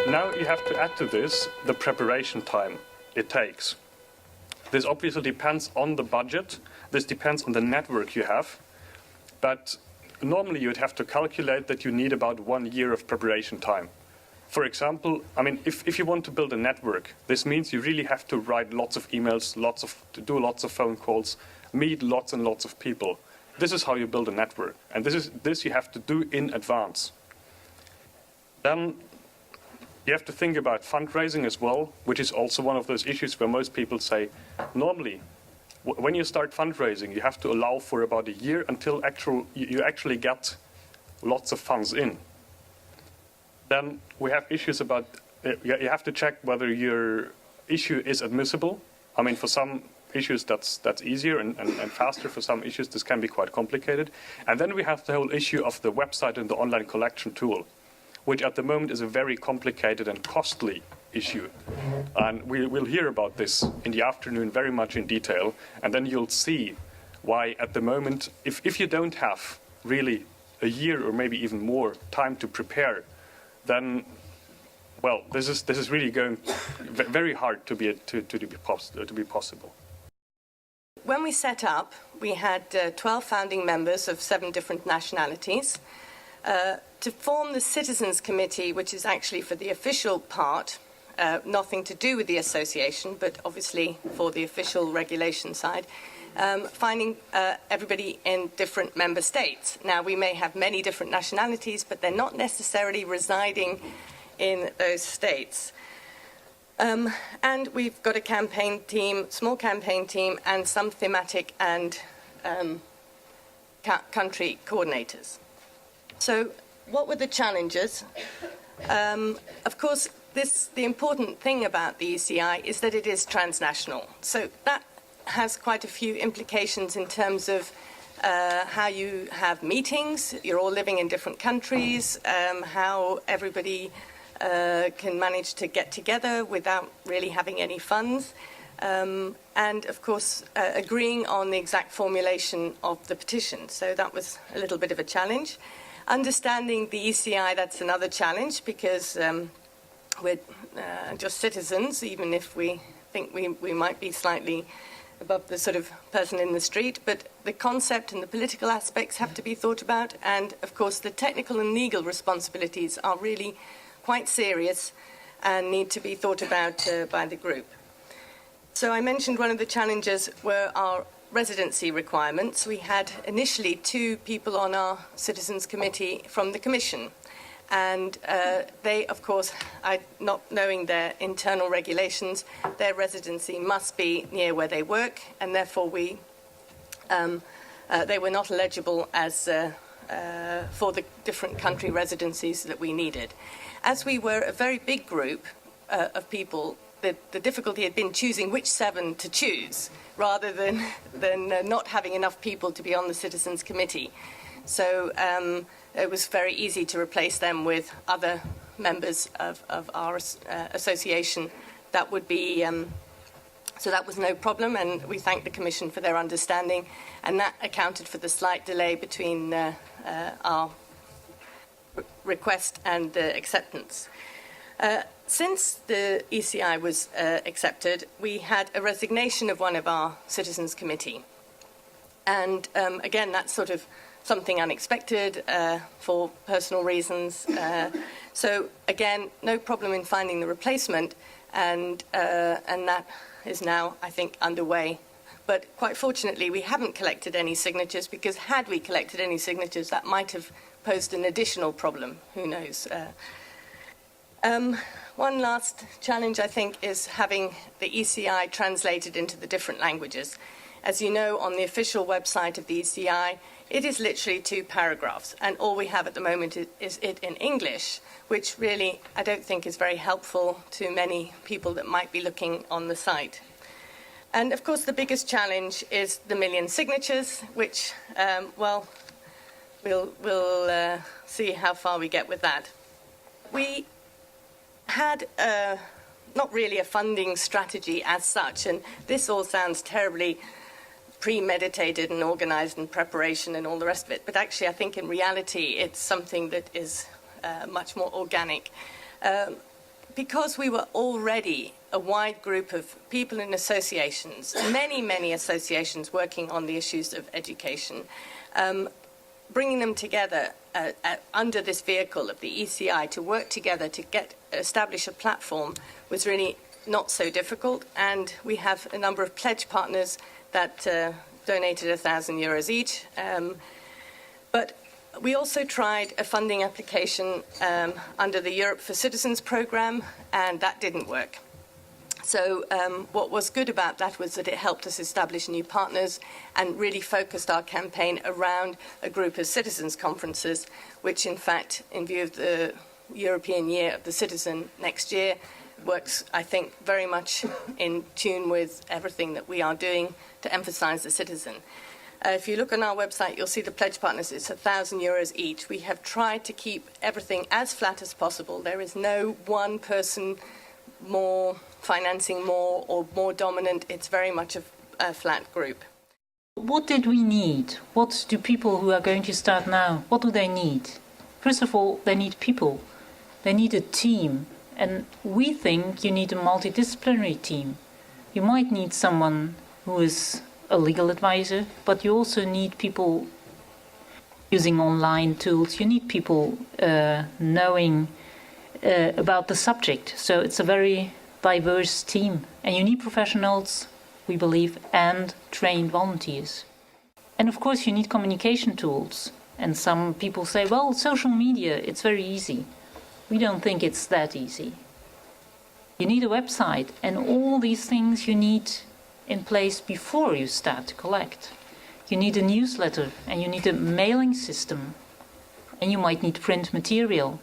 Now you have to add to this the preparation time it takes. This obviously depends on the budget, this depends on the network you have, but normally you'd have to calculate that you need about 1 year of preparation time. For example, I mean, if you want to build a network, this means you really have to write lots of emails, do lots of phone calls, meet lots and lots of people. This is how you build a network, and this you have to do in advance. Then you have to think about fundraising as well, which is also one of those issues where most people say, normally, when you start fundraising, you have to allow for about a year until you actually get lots of funds in. Then we have issues about, you have to check whether your issue is admissible. I mean, for some issues that's easier and faster. For some issues this can be quite complicated. And then we have the whole issue of the website and the online collection tool, which at the moment is a very complicated and costly issue. And we'll hear about this in the afternoon very much in detail, and then you'll see why at the moment, if you don't have really a year or maybe even more time to prepare, then, well, this is really going very hard to be possible. When we set up, we had 12 founding members of 7 different nationalities. To form the Citizens Committee, which is actually for the official part, nothing to do with the association, but obviously for the official regulation side, finding everybody in different member states. Now, we may have many different nationalities, but they're not necessarily residing in those states. And we've got a campaign team, small campaign team, and some thematic and country coordinators. So what were the challenges? Of course, the important thing about the ECI is that it is transnational. So that has quite a few implications in terms of how you have meetings. You're all living in different countries, how everybody can manage to get together without really having any funds. And, of course, agreeing on the exact formulation of the petition. So that was a little bit of a challenge. Understanding the ECI, that's another challenge, because we're just citizens, even if we think we might be slightly above the sort of person in the street. But the concept and the political aspects have to be thought about. And, of course, the technical and legal responsibilities are really quite serious and need to be thought about by the group. So I mentioned one of the challenges were our residency requirements. We had initially 2 people on our Citizens Committee from the Commission. And they, of course, not knowing their internal regulations, their residency must be near where they work, and therefore they were not eligible as for the different country residencies that we needed. As we were a very big group of people, the difficulty had been choosing which 7 to choose, rather than not having enough people to be on the Citizens Committee. So it was very easy to replace them with other members of our association. That would be, so that was no problem, and we thank the Commission for their understanding, and that accounted for the slight delay between our request and acceptance. Since the ECI was accepted, we had a resignation of one of our Citizens Committee. And again, that's sort of something unexpected for personal reasons. So again, no problem in finding the replacement, and that is now, I think, underway. But quite fortunately, we haven't collected any signatures, because had we collected any signatures, that might have posed an additional problem. Who knows? One last challenge, I think, is having the ECI translated into the different languages. As you know, on the official website of the ECI, it is literally 2 paragraphs, and all we have at the moment is it in English, which really I don't think is very helpful to many people that might be looking on the site. And, of course, the biggest challenge is the 1 million signatures, which, well, we'll see how far we get with that. We had not really a funding strategy as such, and this all sounds terribly premeditated and organized and preparation and all the rest of it. But actually, I think in reality, it's something that is much more organic. Because we were already a wide group of people in associations, many associations working on the issues of education, bringing them together under this vehicle of the ECI to work together to establish a platform was really not so difficult. And we have a number of pledge partners that donated €1,000 each. But we also tried a funding application under the Europe for Citizens program, and that didn't work. So what was good about that was that it helped us establish new partners and really focused our campaign around a group of citizens conferences, which in fact, in view of the European Year of the Citizen next year, works, I think, very much in tune with everything that we are doing to emphasize the citizen. If you look on our website, you'll see the pledge partners. It's €1,000 each. We have tried to keep everything as flat as possible. There is no one person more financing more or more dominant. It's very much a flat group. What did we need? What do people who are going to start now, what do they need? First of all, they need people. They need a team. And we think you need a multidisciplinary team. You might need someone who is a legal advisor, but you also need people using online tools. You need people knowing about the subject. So it's a very diverse team. And you need professionals, we believe, and trained volunteers. And of course you need communication tools. And some people say, well, social media, it's very easy. We don't think it's that easy. You need a website, and all these things you need in place before you start to collect. You need a newsletter, and you need a mailing system, and you might need print material.